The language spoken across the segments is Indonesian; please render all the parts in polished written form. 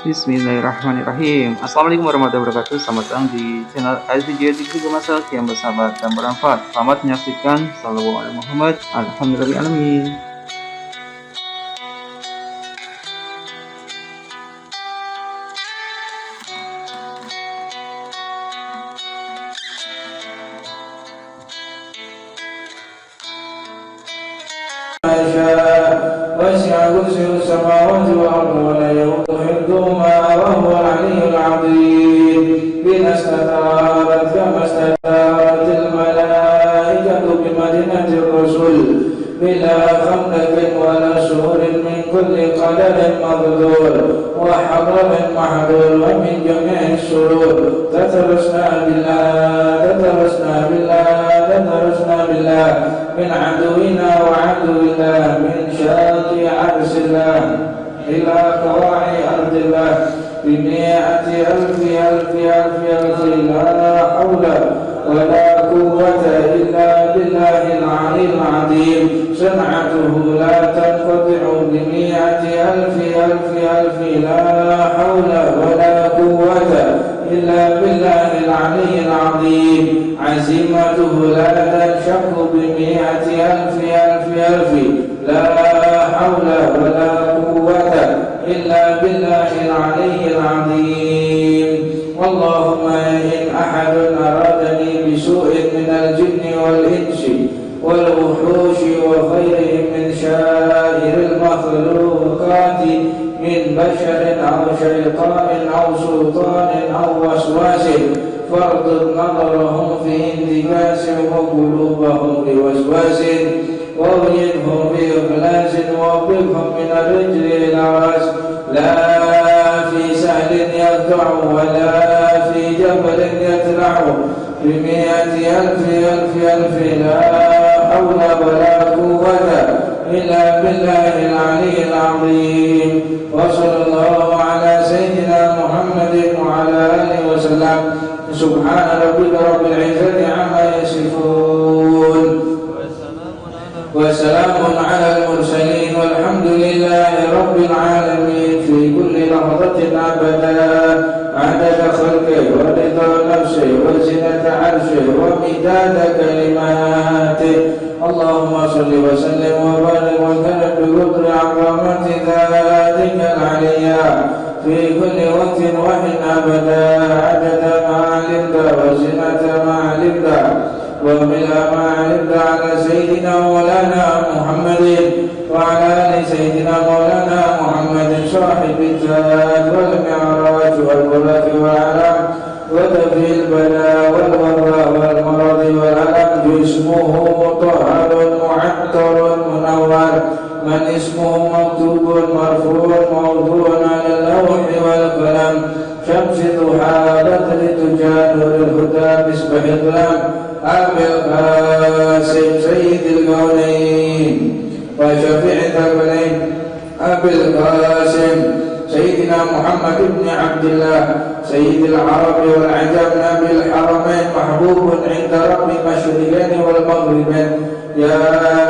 Bismillahirrahmanirrahim. Assalamualaikum warahmatullahi wabarakatuh. Selamat datang di channel Al-Video Dikri Masak yang bersahabat dan bermanfaat. Selamat menyaksikan. Sallallahu alaihi Muhammad. Alhamdulillahirrahmanirrahim. وسع كرسيه السماوات والأرض ولا يؤوده حفظهما وهو العلي العظيم بنا استثارت كما استثارت الملائكة بمدينة الرسل بلا خندق ولا سور من كل قدر مبذول وحرم محذور ومن جميع الشرور تترسنا بالله من عدونا وعدو الله من شاق عرش الله إلى قواعي أرض الله بمئة ألف لا حول ولا قوة إلا بالله العلي العظيم صنعته لا تنقطع بمئة ألف لا حول ولا قوة إلا بالله العلي العظيم عزيمته لا تنشق بمئة ألف لا حول ولا قوة إلا بالله العلي العظيم اللهم إن أحد أرادني بسوء من الجن والإنس والوحوش وغيرهم من شائر المخلوقات من بشر أو شيطان أو سلطان أو وسواس فاردد نظرهم في انتكاس وقلوبهم بوسواس وأريدهم بإخلاص ووفقهم من الرجل إلى الرأس لا في سهل يقطع ولا في جبل يتلع بمئة ألف لا حول ولا قوة إلا بالله العلي العظيم وصلى الله على سيدنا محمد وعلى آله وسلم سبحان ربك رب العزة عما يصفون وسلام على المرسلين والحمد لله رب العالمين في كل لحظة أبدا عدد خلقه ورضا نفسه وزنة عرشه ومداد كلماته اللهم صل وسلم وبارك وكرم بقدر عظمة ذاتك العليا في كل وقت وحين أبدا عدد ما علمت وزنة ما علمت وملء ما علمت على سيدنا مولانا محمد وعلى آل سيدنا مولانا محمد صاحب الجلال والمعراج والبركة والعلم ودفي البلاء والوباء والمرض والألم جسمه مطهر معطر منور من اسمه مكتوب مرفوع موضوع على اللوح والقلم شمس ضحى بدر تجاد للهدى مصباح الظلام أبي القاسم سيد الكونين وشفيع الثقلين أبي القاسم سيدنا محمد بن عبد الله سيد العرب والعجم نبي الحرمين محبوب عند رب المشرقين والمغربين يا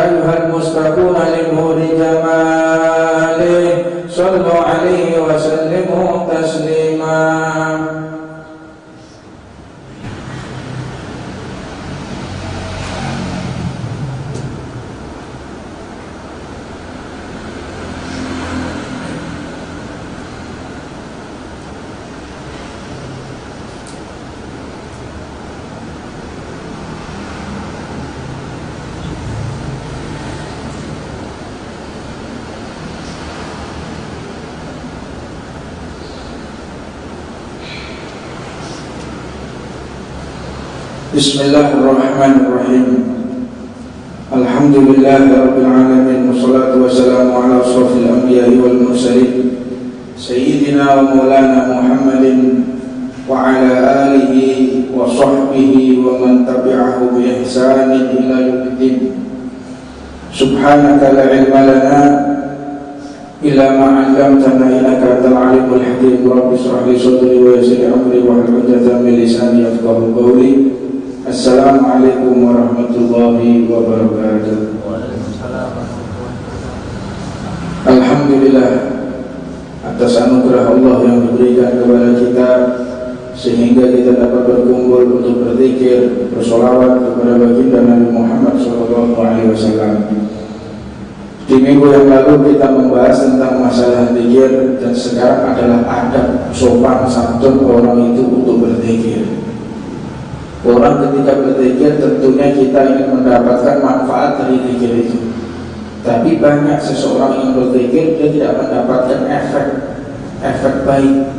أيها المستقون لنور جماله صلوا عليه وسلموا تسليما Bismillahirrahmanirrahim. Alhamdulillahi rabbil alamin wassalatu wassalamu ala asrofil anbiya'i wal mursalin sayyidina wa maulana Muhammadin wa ala alihi wa sahbihi wa man tabi'ahu bi ihsanin ila yaumiddin. Subhanaka la ilma lana illa ma 'allamtana innaka antal alimul hakim. Rabbi shrah li sadri wa yassir li amri wahlul 'uqdatam min lisani yafqahu qawli. Assalamualaikum warahmatullahi wabarakatuh. Alhamdulillah atas anugerah Allah yang sehingga kita dapat berkumpul untuk berzikir, bersolawat kepada baginda Nabi Muhammad SAW. Di minggu yang lalu kita membahas tentang masalah zikir, dan sekarang adalah adab sopan santun orang itu untuk berzikir. Orang ketika berzikir tentunya kita ingin mendapatkan manfaat dari zikir itu. Tapi banyak seseorang yang berzikir dia tidak mendapatkan efek baik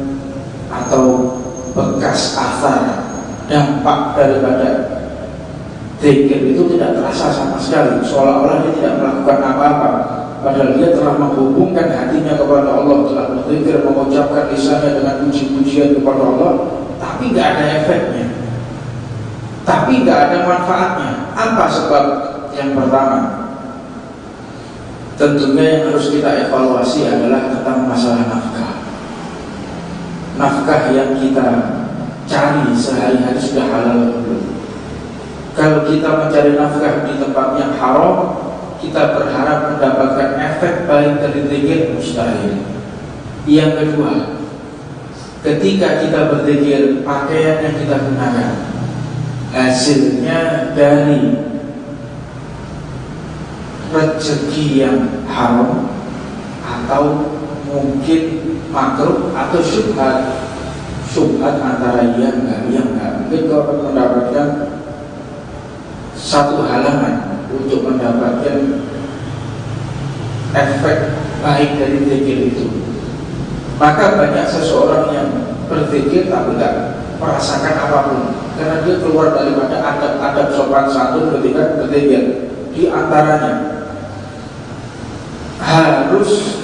atau bekas asar, dampak daripada zikir itu tidak terasa sama sekali, seolah-olah dia tidak melakukan apa-apa, padahal dia telah menghubungkan hatinya kepada Allah, telah berzikir, mengucapkan lisannya dengan puji-pujian kepada Allah, tapi nggak ada efeknya, tapi nggak ada manfaatnya. Apa sebab? Yang pertama, tentunya yang harus kita evaluasi adalah tentang masalah nafkah. Nafkah yang kita cari sehari-hari sudah halal atau belum? Kalau kita mencari nafkah di tempat yang haram, kita berharap mendapatkan efek baik dari zikir, mustahil. Yang kedua, ketika kita berzikir, pakaian yang kita gunakan hasilnya dari rezeki yang haram atau mungkin makruh atau syubhat antara yang enggak. Mungkin kau akan mendapatkan satu halaman untuk mendapatkan efek baik dari zikir itu. Maka banyak seseorang yang berzikir tapi tidak merasakan apapun, karena dia keluar daripada adab-adab sopan santun ketika berzikir. Di antaranya harus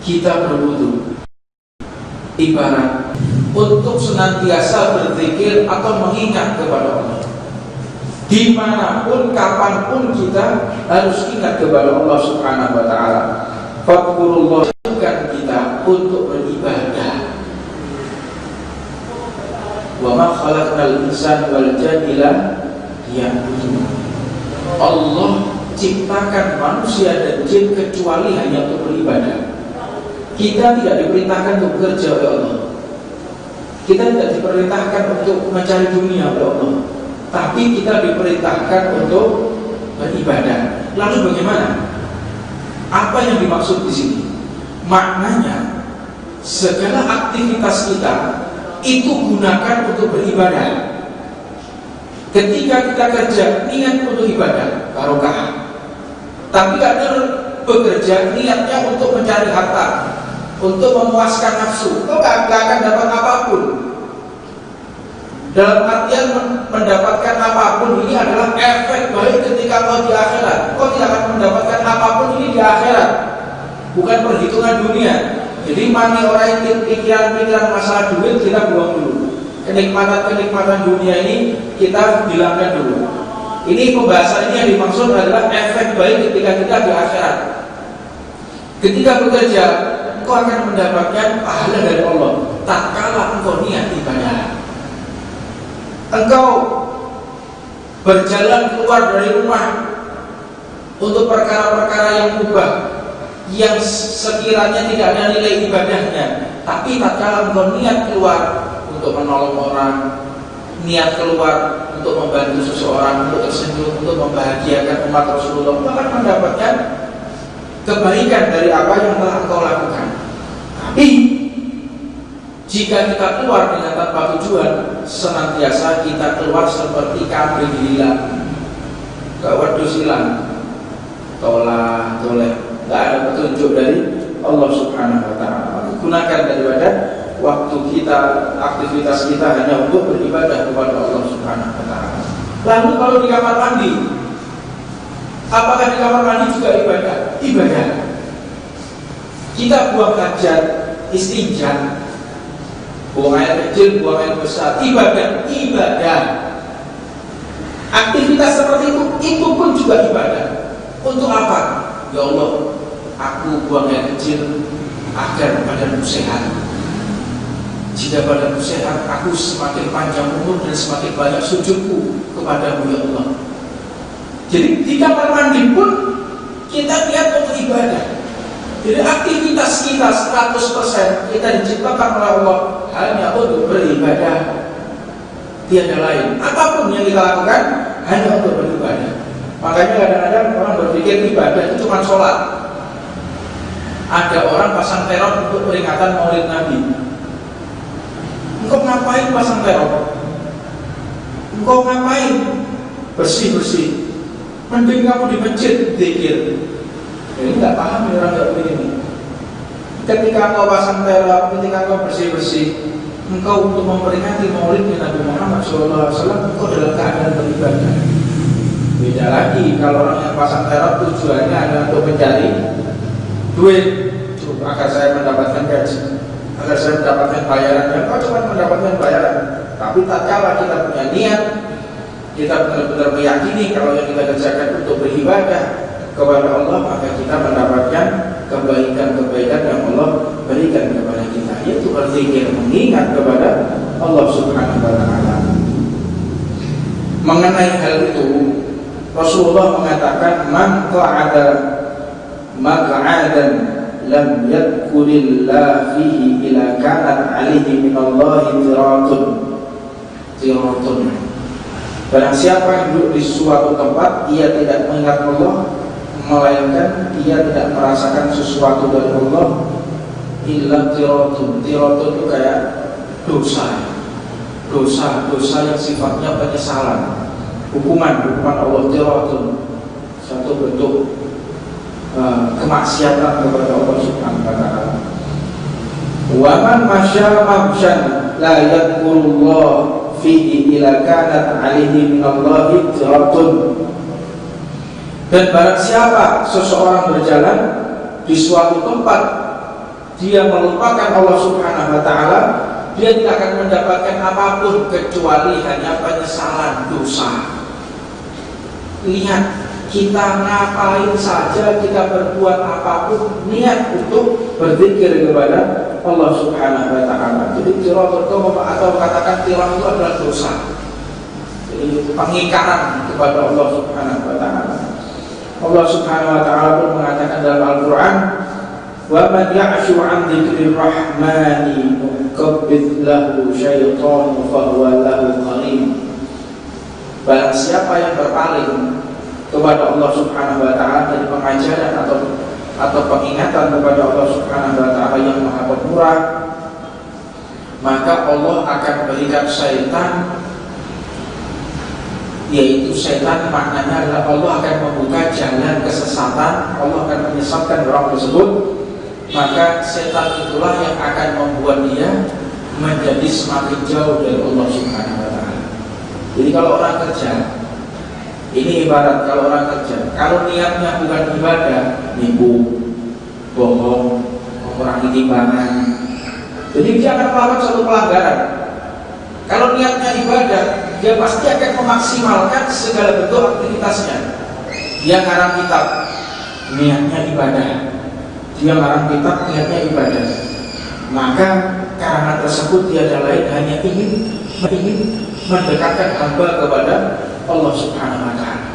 kita berwudu, ibarat untuk senantiasa berzikir atau mengingat kepada Allah. Dimanapun, kapanpun kita harus ingat kepada Allah Subhanahu Wa Taala. Fadkurullah, kita untuk beribadah. Wa ma khalaqnal insana wal jinna liya'budun. Allah ciptakan manusia dan jin kecuali hanya untuk beribadah. Kita tidak diperintahkan untuk bekerja oleh Allah. Kita tidak diperintahkan untuk mencari dunia oleh Allah, tapi kita diperintahkan untuk beribadah. Lalu bagaimana? Apa yang dimaksud di sini? Maknanya segala aktivitas kita itu gunakan untuk beribadah. Ketika kita kerja, niat untuk ibadah, barokah. Tapi ada bekerja niatnya untuk mencari harta, untuk memuaskan nafsu, kau gak akan dapat apapun. Dalam artian mendapatkan apapun ini adalah efek baik ketika kau di akhirat. Kau tidak akan mendapatkan apapun ini di akhirat, bukan perhitungan dunia. Jadi money oriented, pikiran-pikiran masalah duit kita buang dulu. Kenikmatan dunia ini kita bilangkan dulu. Ini pembahasan ini yang dimaksud adalah efek baik ketika kita di akhirat. Ketika bekerja, engkau akan mendapatkan pahala dari Allah tatkala engkau niat ibadah. Engkau berjalan keluar dari rumah untuk perkara-perkara yang mubah, yang sekiranya tidak ada nilai ibadahnya, tapi tatkala engkau niat keluar untuk menolong orang, niat keluar untuk membantu seseorang, untuk tersenyum, untuk membahagiakan umat Rasulullah, engkau akan mendapatkan kebaikan dari apa yang telah engkau lakukan. Tapi jika kita keluar dengan tanpa tujuan, senantiasa kita keluar seperti kambing hilang, gak wedus hilang, tolak, gak ada petunjuk dari Allah Subhanahu Wa Taala. Gunakan daripada waktu kita, aktivitas kita hanya untuk beribadah kepada Allah Subhanahu Wa Taala. Lalu kalau di kamar mandi, apakah di kamar mandi juga ibadah? Ibadah. Kita buang hajat, istinja, buang air kecil, buang air besar, ibadah. Aktivitas seperti itu pun juga ibadah. Untuk apa? Ya Allah, aku buang air kecil agar badanku sehat. Jika badanku sehat, aku semakin panjang umur dan semakin banyak sujudku kepadamu ya Allah. Jadi di kamar mandi pun kita lihat untuk ibadah. Jadi aktivitas kita 100% kita diciptakan oleh Allah hanya untuk beribadah, tiada lain. Apapun yang kita lakukan hanya untuk beribadah. Makanya kadang-kadang orang berpikir ibadah itu cuma sholat. Ada orang pasang teror untuk peringatan Maulid Nabi. Engkau ngapain pasang teror? Engkau ngapain bersih-bersih? Mending kamu di masjid zikir. Ini nggak paham orang nggak begini. Ketika engkau pasang teror, ketika engkau bersih-bersih, engkau untuk memperingati Maulidnya Nabi Muhammad SAW, engkau dalam keadaan beribadah. Beda lagi kalau orang yang pasang teror tujuannya adalah untuk mencari duit, agar saya mendapatkan gaji, agar saya mendapatkan bayaran. Dan kau cuma mendapatkan bayaran, tapi tak kalah kita punya niat, kita benar-benar meyakini kalau yang kita kerjakan untuk beribadah kepada Allah, maka kita mendapatkan kebaikan-kebaikan yang Allah berikan kepada kita, yaitu berzikir, mengingat kepada Allah Subhanahu wa Ta'ala. Mengenai hal itu, Rasulullah mengatakan, man qa'ada maq'adan lam yadhkurillah fihi ila kanat alihi minallahi tiratun. Barang siapa yang duduk di suatu tempat, ia tidak mengingat Allah, melainkan ia tidak merasakan sesuatu dari Allah, illa tiratun. Tiratun itu kayak dosa yang sifatnya penyesalan, hukuman Allah. Tiratun satu bentuk kemaksiatan kepada Allah Subhanahu wa Ta'ala. Wa man masya mamsyan la yadhkurullah fihi ila kanat alihi minallahi tiratun. Dan barang siapa seseorang berjalan di suatu tempat, dia melupakan Allah Subhanahu wa Ta'ala, dia tidak akan mendapatkan apapun kecuali hanya penyesalan dosa. Lihat, kita ngapain saja, kita berbuat apapun, niat untuk berzikir kepada Allah Subhanahu wa Ta'ala. Jadi tiratun atau katakan tirat itu adalah dosa. Jadi pengingkaran kepada Allah Subhanahu wa Ta'ala. Allah Subhanahu wa Ta'ala pun mengatakan dalam Al-Quran, wa man ya'shu 'an dzikrir rahmani nuqabbid lahu syaitanu fahuwa lahu qarin. Barang siapa yang berpaling kepada Allah Subhanahu wa Ta'ala dari pengajaran atau pengingatan kepada Allah Subhanahu wa Ta'ala yang Maha Pemurah, maka Allah akan berikan syaitan, yaitu syaitan maknanya adalah Allah akan membuka jalan kesesatan, Allah akan menyesatkan orang tersebut. Maka setan itulah yang akan membuat dia menjadi semakin jauh dari Allah Subhanahu wa Ta'ala. Jadi kalau orang kerja, ini ibarat kalau orang kerja, kalau niatnya bukan ibadah, nipu, bohong, mengurangi timbangan, jadi dia akan melakukan suatu pelanggaran. Kalau niatnya ibadah, dia pasti akan memaksimalkan segala bentuk aktivitasnya. Dia ngarang kitab, niatnya ibadah. Dia ngarang kitab, niatnya ibadah. Maka karena tersebut tiada lain hanya ingin mendekatkan hamba kepada Allah Subhanahu wa Ta'ala.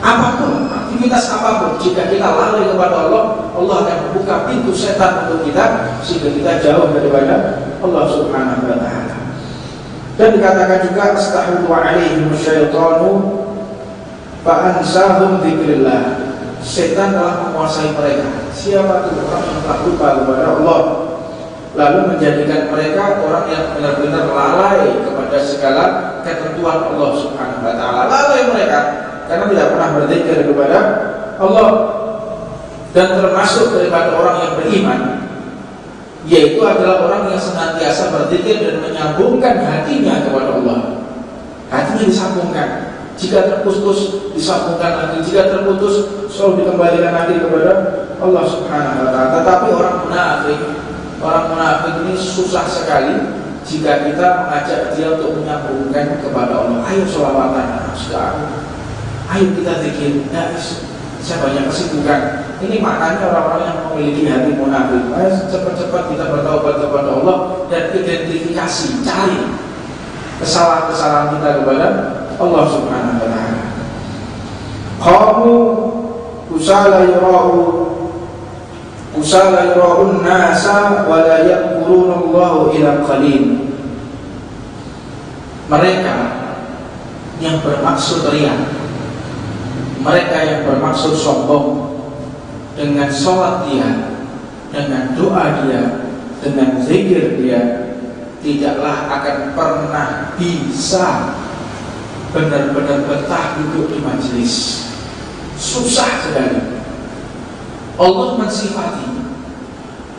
Apapun, aktivitas apapun, jika kita lalai kepada Allah, Allah akan membuka pintu setan untuk kita, sehingga kita jauh daripada Allah Subhanahu wa Ta'ala. Dan dikatakan juga, astahudhu alaihim syaitanu fa'ansahum dzikrillah. Setan telah menguasai mereka. Siapa itu orang yang telah lupa kepada Allah, lalu menjadikan mereka orang yang benar-benar lalai kepada segala ketentuan Allah Subhanahu wa Ta'ala. Lalai mereka karena tidak pernah berzikir kepada Allah. Dan termasuk daripada orang yang beriman, yaitu adalah orang yang senantiasa berzikir dan menyambungkan hatinya kepada Allah. Hatinya disambungkan. Jika terputus, disambungkan lagi. Jika terputus, selalu dikembalikan lagi kepada Allah Subhanahu wa Ta'ala. Tetapi orang munafik ini susah sekali jika kita mengajak dia untuk menyambungkan kepada Allah. Ayo sholawatan, sudah. Ayo kita zikir. Nah, saya banyak kesibukan. Ini maknanya orang-orang yang memiliki hati munafik. Ayo cepat-cepat kita bertaubat kepada Allah dan identifikasi, cari kesalahan-kesalahan kita kepada Allah Subhanahu wa Ta'ala. Qamu usala yura'u Kusala yura'un nasa wa la yaqulunallahu ila qalil. Mereka yang bermaksud riya, mereka yang bermaksud sombong dengan sholat dia, dengan doa dia, dengan zikir dia, tidaklah akan pernah bisa benar-benar betah duduk di majelis. Susah sekali. Allah mensifati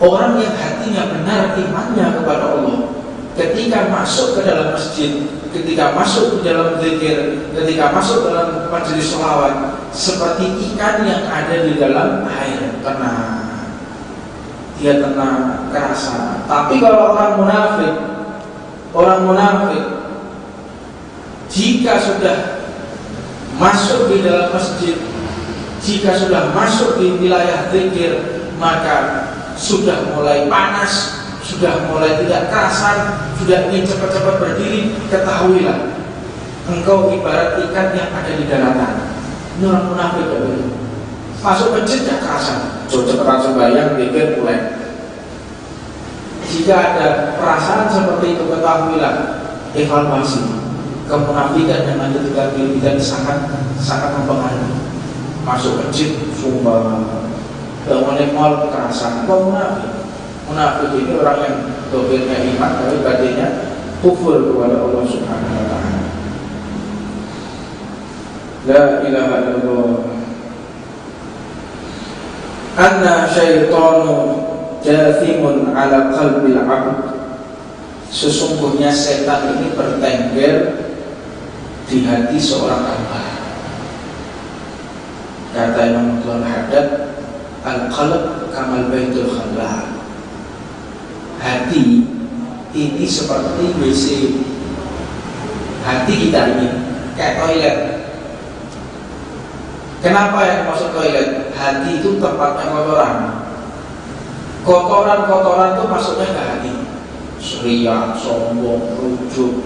orang yang hatinya benar imannya kepada Allah, ketika masuk ke dalam masjid, ketika masuk ke dalam zikir, ketika masuk dalam majelis sholawat, seperti ikan yang ada di dalam air, tenang. Dia tenang, kerasa. Tapi kalau orang munafik, jika sudah masuk di dalam masjid, jika sudah masuk di wilayah zikir, maka sudah mulai panas, sudah mulai tidak kerasan, sudah ingin cepat-cepat berdiri. Ketahuilah, engkau ibarat ikan yang ada di daratan. Ini orang munafik. Masuk masjid tidak kerasan, cepat sembahyang, zikir mulai. Jika ada perasaan seperti itu, ketahuilah, evaluasi. Kemunafikan yang ada di dalam diri kita sangat mempengaruhi. Masuk masjid sumbang, bangun mal kekerasan. Kau munafik ini orang yang dohirnya iman tapi batinnya kufur kepada Allah Subhanahu wa ta'ala. La ilaha illallah. Anna syaitanu jathimun ala qalbil abd. Sesungguhnya setan ini bertengger di hati seorang hamba. Kata Imam Abdul Haddad, al-qalb kamal baitul khala. Hati ini seperti WC. Hati kita ini kayak toilet. Kenapa yang masuk toilet? Hati itu tempatnya kotoran. Kotoran itu masuknya ke hati. Seria, sombong, rujuk,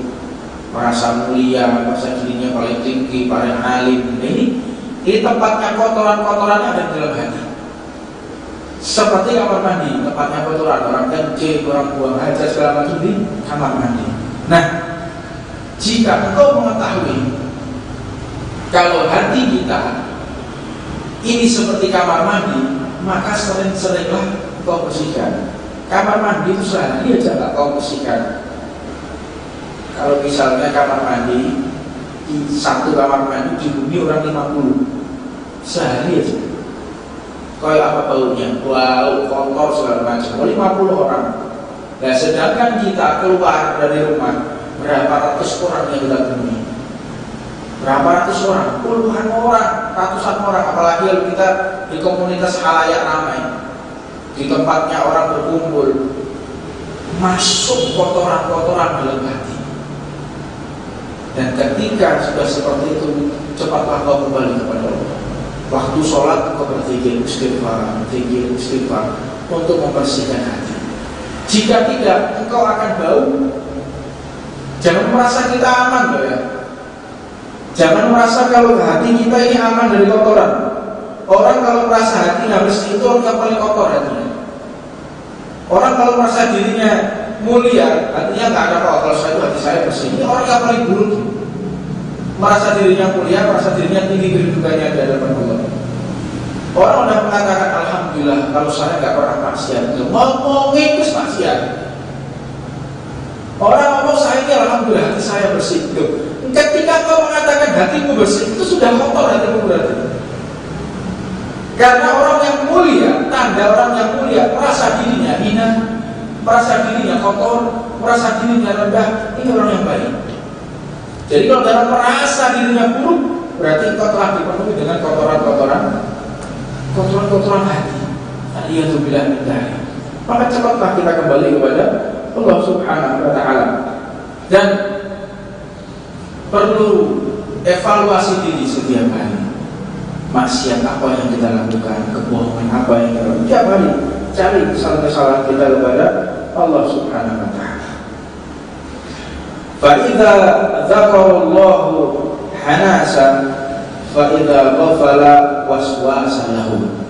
merasa mulia, merasa dirinya paling tinggi, paling alim. Ini tempatnya kotoran-kotorannya ada di dalam hati. Seperti kamar mandi, tempatnya kotoran, orang kencing, orang buang hajat segala macam di kamar mandi. Nah, jika engkau mengetahui kalau hati kita ini seperti kamar mandi, maka sering-seringlah engkau bersihkan. Kamar mandi itu sehari aja gak kau bersihkan. Kalau misalnya kamar mandi, di satu kamar mandi dihuni orang 50 sehari aja, kayak apa baunya, bau kotor segala macam, 50 orang. Nah, sedangkan kita keluar dari rumah, berapa ratus orang yang kita temui, berapa ratus orang, puluhan orang, ratusan orang. Apalagi kalau kita di komunitas halayak ramai, di tempatnya orang berkumpul, masuk kotoran-kotoran dalam hati. Dan ketika sudah seperti itu, cepatlah kau kembali kepada Allah. Waktu sholat kau berzikir istighfar untuk membersihkan hati. Jika tidak, engkau akan bau. Jangan merasa kita aman, loh ya. Jangan merasa kalau hati kita ini aman dari kotoran. Orang kalau merasa hatinya bersih itu orang yang paling kotor hatinya. Orang kalau merasa dirinya mulia, artinya nggak ada apa-apa. Kalau hati saya bersih, ini orang yang paling buruk. Merasa dirinya mulia, merasa dirinya tinggi kedudukannya di hadapan Allah. Orang udah mengatakan alhamdulillah kalau saya nggak pernah maksiat. Ngomongin itu maksiat. Orang ngomong saya ini alhamdulillah hati saya bersih. Ketika kau mengatakan hatimu bersih, itu sudah kotor hatimu berarti. Karena orang yang mulia, tanda orang yang mulia, merasa dirinya hina, merasa dirinya kotor, merasa dirinya rendah, ini orang yang baik. Jadi kalau dalam merasa dirinya buruk, berarti engkau telah dipenuhi dengan kotoran hati. Alhamdulillah minta. Maka cepatlah kita kembali kepada Allah Subhanahu wa ta'ala. Dan perlu evaluasi diri setiap hari. Maksiat apa yang kita lakukan, kebohongan apa yang kita lakukan. Setiap hari cari kesalahan-kesalahan kita kepada Allah Subhanahu wa ta'ala. Fa'idha dzakarallahu hanasa fa'idha ghafala waswasa lahu.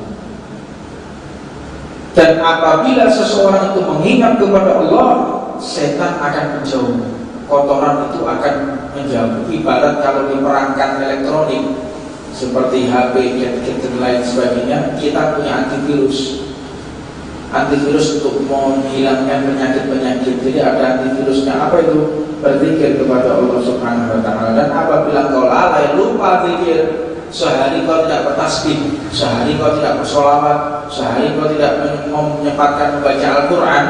Dan apabila seseorang itu mengingat kepada Allah, setan akan menjauh, kotoran itu akan menjauh. Ibarat kalau di perangkat elektronik seperti HP, gadget dan lain sebagainya, kita punya antivirus untuk menghilangkan penyakit-penyakit. Jadi ada antivirusnya. Apa itu? Berzikir kepada Allah Subhanahu wa ta'ala. Dan apabila kau lalai, lupa zikir, sehari kau tidak bertasbih, sehari kau tidak bersolawat, sehari kau tidak menyempatkan membaca Al-Quran,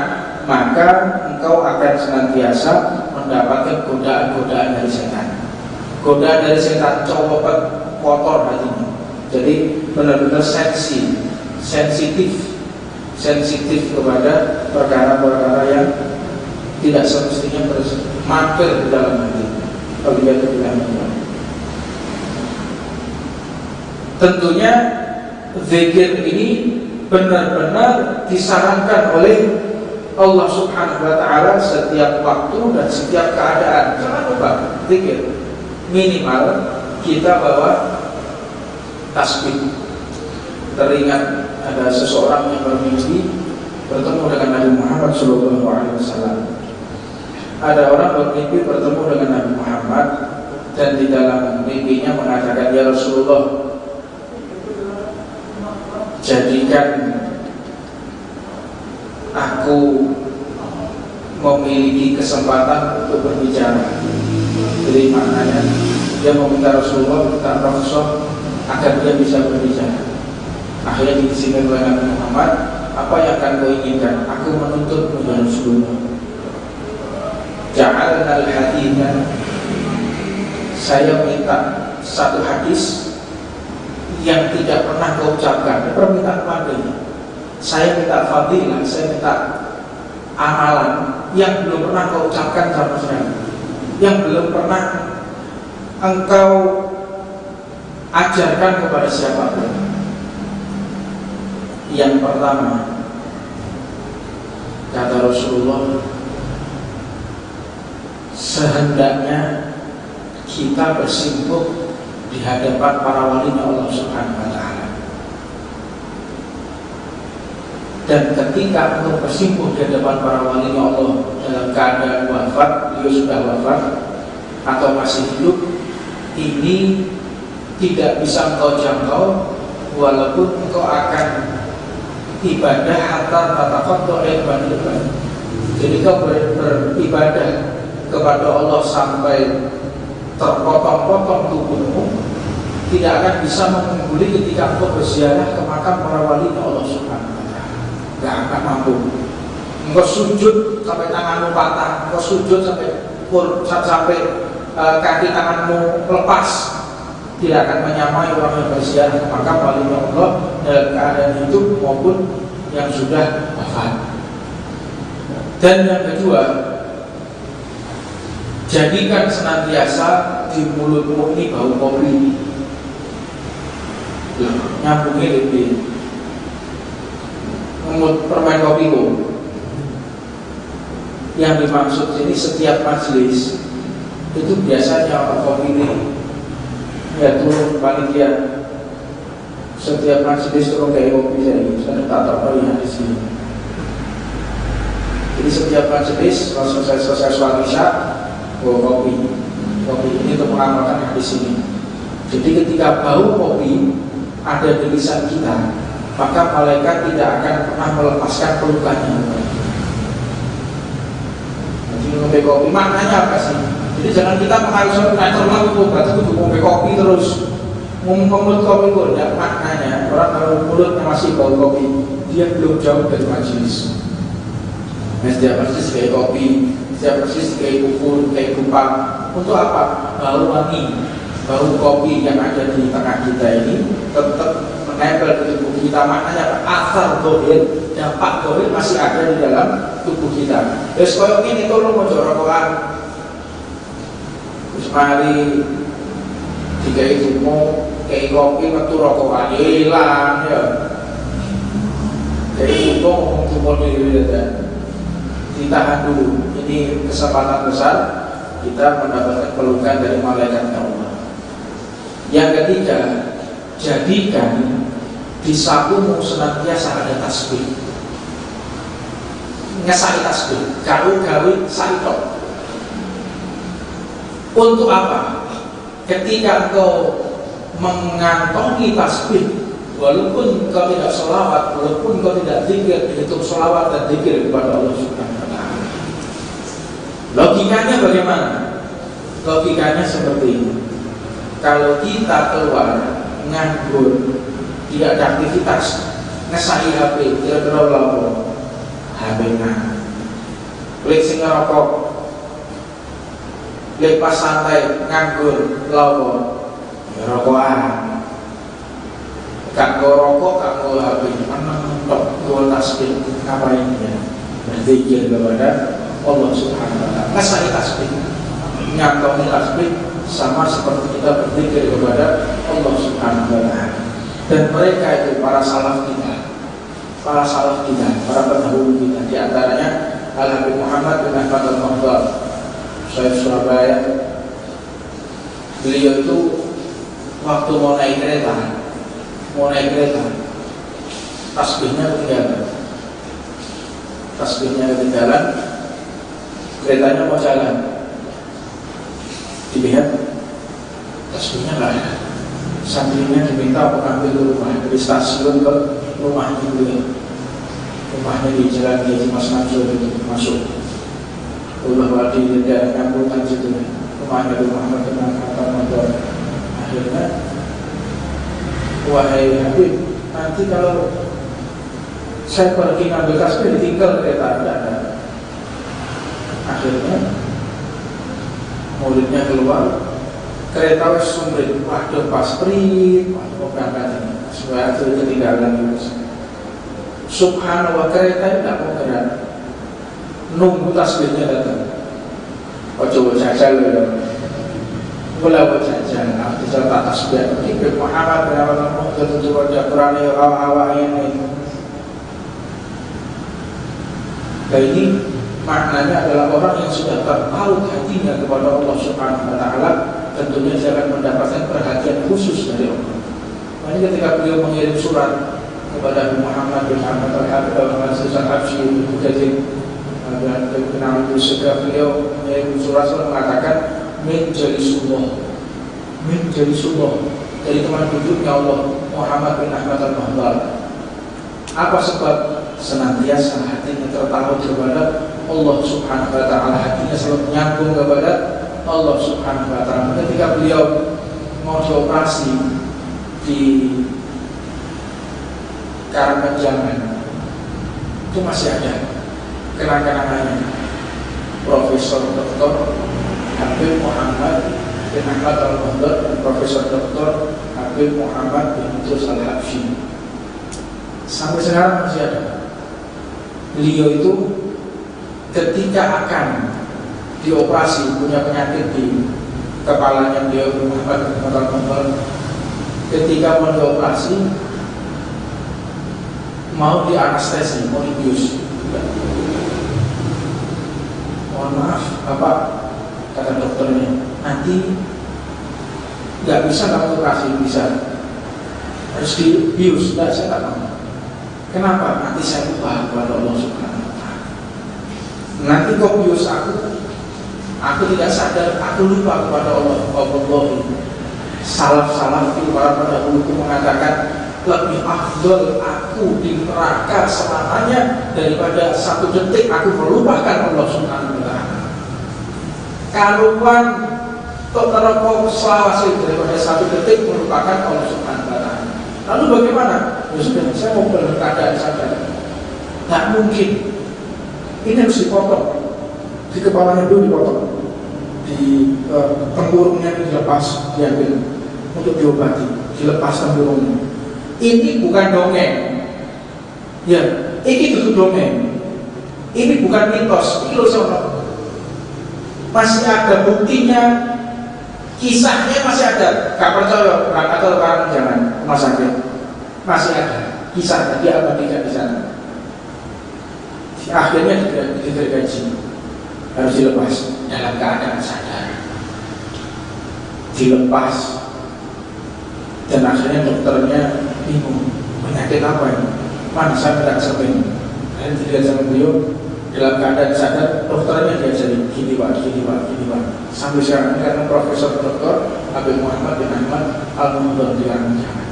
maka engkau akan senantiasa mendapatkan godaan-godaan dari setan. Godaan dari setan copot kotor hatimu. Jadi benar-benar sensitif kepada perkara-perkara yang tidak semestinya mampir di dalam hati. Tentunya zikir ini benar-benar disarankan oleh Allah Subhanahu wa ta'ala setiap waktu dan setiap keadaan. Jangan lupa zikir. Minimal kita bawa tasbih. Teringat ada seseorang yang bermimpi bertemu dengan Nabi Muhammad SAW. Ada orang bermimpi bertemu dengan Nabi Muhammad dan di dalam mimpinya mengatakan, ya Rasulullah, jadikan aku memiliki kesempatan untuk berbicara. Jadi maknanya dia meminta Rasulullah, minta Rasul agar dia bisa berbicara. Akhirnya diizinkan oleh Nabi Muhammad, apa yang akan kau inginkan? Aku menuntutmu ya Rasulullah. Ja'alna al-haditha, saya minta satu hadis yang tidak pernah kau ucapkan. Ini permintaan padanya. Saya minta fadilah, saya minta amalan yang belum pernah kau ucapkan sama sekali, yang belum pernah engkau ajarkan kepada siapapun. Yang pertama, kata Rasulullah, sehendaknya kita bersimpuh di hadapan para walinya Allah Subhanahu wa ta'ala. Dan ketika untuk bersimpuh di hadapan para walinya Allah dalam keadaan wafat, beliau sudah wafat atau masih hidup, ini tidak bisa engkau jangkau walaupun engkau akan ibadah hatta tataqaddu ibadatan. Jadi kau beribadah kepada Allah sampai terpotong-potong tubuhmu, tidak akan bisa mengungguli ketika engkau berziarah ke makam para wali Allah Subhanahu wa ta'ala. Tidak akan mampu. Engkau sujud sampai tanganmu patah, engkau sujud sampai kaki tanganmu lepas, tidak akan menyamai orang yang berziarah ke makam wali Allah dalam keadaan hidup maupun yang sudah wafat. Dan yang kedua, jadikan senantiasa di mulutmu ini bau kopi. Nyambungnya lebih memut permen kopi ku. Yang dimaksud ini setiap majelis itu biasanya orang kopi ini ya turun panitia setiap majelis turun kayak kopi saya tak tahu di sini. Jadi setiap majelis kalau selesai sholat isya bawa kopi ini untuk mengamalkan hadis ini. Jadi ketika bau kopi ada di lisan kita, maka malaikat tidak akan pernah melepaskan pelukannya. Jadi ngombe kopi maknanya apa sih? Jadi jangan kita mengharuskan natural itu berarti untuk ngombe kopi terus mulut kopi itu tidak. Maknanya orang kalau mulutnya masih bau kopi, dia belum jauh dari majelis. Nah, setiap majelis kayak kopi, setiap majelis kayak kukur, kayak kupang. Untuk apa? Bau wangi, bau kopi yang ada di tengah kita ini tetap menempel di tubuh kita. Maknanya apa? Asar dohir, dampak dohir masih ada di dalam tubuh kita. Terus kalau ini tolong mau rokokan, terus mari jika itu mau kayak kopi metu rokokan hilang ya. Jadi itu ngomong tubuh diri ditahan dulu. Ini kesempatan besar kita mendapatkan pelukan dari malaikat Allah. Yang ketiga, jadikan di sakumu senantiasa ada tasbih. ngesai tasbih, gawe saito. Untuk apa? Ketika engkau mengantongi tasbih, walaupun kau tidak sholawat, walaupun kau tidak zikir, dihitung sholawat dan zikir kepada Allah Subhanahu wa Ta'ala. Logikanya bagaimana? Logikanya seperti ini. Kalau kita keluar nganggur, tidak ada aktivitas, ngesai HP, kira-kira lapo, HP nang, klik sing ngerokok, lepas santai nganggur lapo, rokokan. Gak go rokok, gak go HP, mentok go tasbih, ngapain ya? Berzikir kepada Allah Subhanahu wa Ta'ala. Ngesai tasbih, ngantongi tasbih sama seperti kita berzikir kepada Allah Subhanahu wa Ta'ala. Dan mereka itu para salaf kita, para pendahulu kita, di antaranya Al-Habib Muhammad bin Ahmad Al-Muhdar, Syekh Surabaya. Beliau itu waktu mau naik kereta, tasbihnya ketinggalan, keretanya mau jalan, dilihat tasbihnya nggak ada. Sampingnya diminta pengambil ke rumah, dari stasiun ke rumahnya beliau. Rumahnya di Jalan Haji Mas Mansur itu masuk. Allah wadi tidak nyambungkan situ. Rumahnya di Muhammad bin Ahmad Al-Muhdar. Akhirnya, wahai Habib, nanti kalau saya pergi ngambil tasbih ditinggal kereta, tidak ada. Akhirnya muridnya keluar, kereta wis sumbrit, waduh pas prit, waduh berangkat ini, supaya itu ketinggalan. Subhanallah, kereta tidak mau gerak, nunggu tasbihnya datang. Coba jajal ya, mulai jajal, nanti saya tasbih. Ibnu Muhammad berawal muhtadah wajah Quran awal ini. Dan ini maknanya adalah orang yang sudah terpaut hatinya kepada Allah Subhanahu wa Ta'ala, tentunya dia akan mendapatkan perhatian khusus dari Allah. Makanya ketika beliau mengirim surat kepada Muhammad bin Ahmad Al-Habib Al-Habsyi Al-Mujadid dan kenal itu, segera beliau mengirim surat mengatakan min jali sunnah dari teman duduknya Allah Muhammad bin Ahmad Al-Muhdar. Apa sebab? Senantiasa hatinya tertaut kepada Allah Subhanahu wa Ta'ala, hatinya selalu menyambung kepada Allah Subhanahu wa Ta'ala. Ketika beliau mau dioperasi di Karangpanjangan, itu masih ada kenang-kenangannya. Profesor Dr. Habib Muhammad bin Ahmad Al-Muhdar dan Profesor Dr. Habib Muhammad bin Idrus Al-Habsyi sampai sekarang masih ada. Beliau itu ketika akan dioperasi, punya penyakit di kepalanya beliau, Muhammad bin Al-Muhdar, ketika mau dioperasi, mau dianestesi, mau dibius. Mohon maaf, Bapak, kata dokternya, nanti nggak bisa kamu operasi, bisa harus dibius. Nggak, saya tak mau. Kenapa? Nanti saya lupa kepada Allah Subhanahu wa Ta'ala. Nanti kau bius aku tidak sadar, aku lupa kepada Allah. Allah salaf itu para pendahulu itu mengatakan lebih afdal aku di neraka selamanya daripada satu detik aku melupakan Allah Subhanahu wa Ta'ala. Karuan untuk neraka selawasi daripada satu detik melupakan Allah Subhanahu wa Ta'ala. Lalu bagaimana? Ya sudah, saya mau berkeadaan saja. Tak mungkin. Ini harus dipotong. Di kepalanya dulu dipotong, di tempurungnya dilepas, diambil untuk diobati, dilepas tempurungnya. Ini bukan dongeng. Ya, ini itu dongeng. Ini bukan mitos. Ini loh sono. Masih ada buktinya, kisahnya masih ada. Gak percaya, atau orang jangan rumah sakit. Masih ada kisah diabadikan di sana. Akhirnya digergaji, harus dilepas dalam keadaan sadar, dilepas. Dan akhirnya dokternya bingung, penyakit apa ini? Mana saya tidak sampai. Dan dilihat sama beliau, dalam keadaan sadar, dokternya diajari gini pak, gini pak, gini pak. Sampai sekarang karena Profesor Dr. Habib Muhammad bin Ahmad Al-Munzir di Jangan.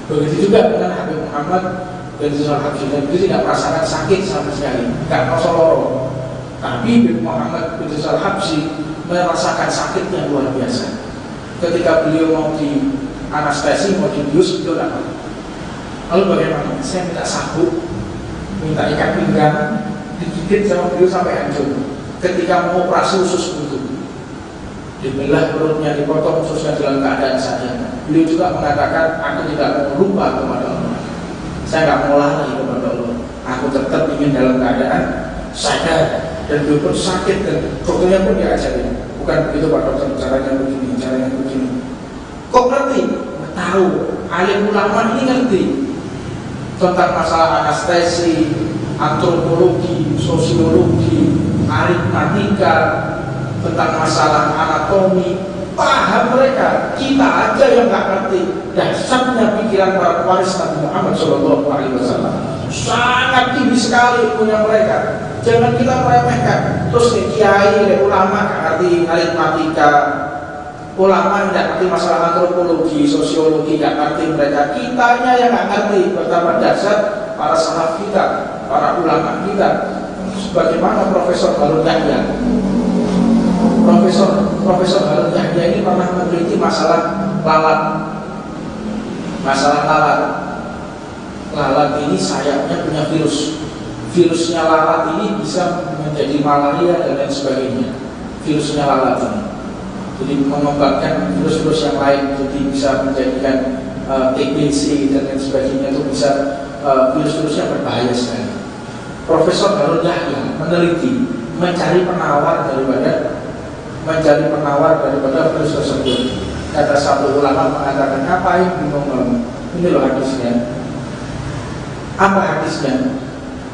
Begitu juga dengan Habib Muhammad bin Al-Habsyi, itu tidak merasakan sakit sama sekali, tidak merasa loro. Tapi Habib Muhammad bin Al-Habsyi merasakan sakitnya luar biasa. Ketika beliau mau di anestesi, mau dibius, beliau dapat. Lalu bagaimana? Saya minta sabuk, minta ikat pinggang, digigit sama beliau sampai hancur. Ketika mau operasi usus buntu, dibelah perutnya, dipotong ususnya dalam keadaan sadar. Beliau juga mengatakan, aku tidak mau lupa kepada Allah, saya tidak mau lari kepada Allah, aku tetap ingin dalam keadaan sadar. Dan beliau pun sakit dan dokternya pun diajarin, bukan begitu pak dokter, caranya begini, caranya begini. Kok ngerti? Tahu. Alim ulama ini ngerti tentang masalah anestesi, antropologi, sosiologi, aritmatika, tentang masalah anatomi, paham mereka. Kita aja yang nggak ngerti dasarnya pikiran para pewaris Nabi Muhammad SAW. Sangat tinggi sekali punya mereka. Jangan kita meremehkan. Terus kiai, ulama nggak ngerti aritmatika, ulama tidak ngerti masalah antropologi, sosiologi, nggak ngerti mereka. Kitanya yang nggak ngerti. Pertama dasar para salaf kita, para ulama kita. Sebagaimana Profesor Harun Yahya. Profesor Harun Yahya ini pernah meneliti masalah lalat. Masalah lalat. Lalat ini sayapnya punya virus. Virusnya lalat ini bisa menjadi malaria dan lain sebagainya. Virusnya lalat ini. Jadi mengembangkan virus-virus yang lain, jadi bisa menjadikan TBC dan lain sebagainya, itu bisa virus-virusnya berbahaya sekali. Profesor Harun Yahya meneliti, mencari penawar daripada virus tersebut. Kata satu ulama mengatakan, apa yang bingung? Ini loh hadisnya. Apa hadisnya?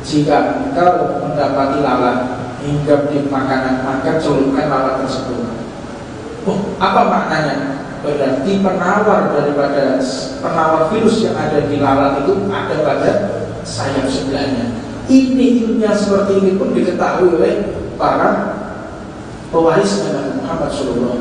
Jika engkau mendapati lalat, hinggap di makanan, maka celupkan lalat tersebut. Oh, apa maknanya? Berarti penawar virus yang ada di lalat itu ada pada sayap sebelahnya. Ini ilmunya seperti ini pun diketahui oleh para pewaris Nabi Muhammad SAW.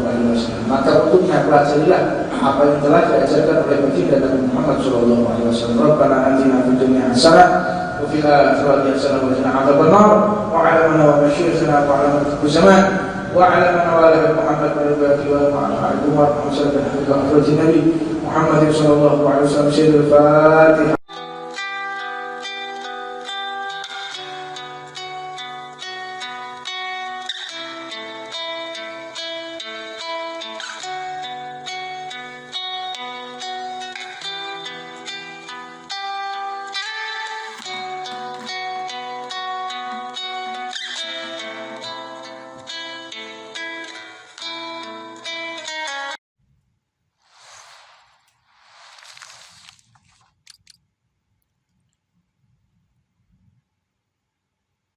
Maka untuknya pelajarilah apa yang telah diajarkan oleh baginda Nabi Muhammad SAW. Rabbana atina fid dunya hasanah wa fil akhirati hasanah wa qina adzabannar wa 'allamna wa masyikhna wa 'allamna zaman wa 'allamna wa ala Muhammad wa alihi wa sahbihi wa sallam. Muhammad sallallahu alaihi wasallam. Al-Fatihah.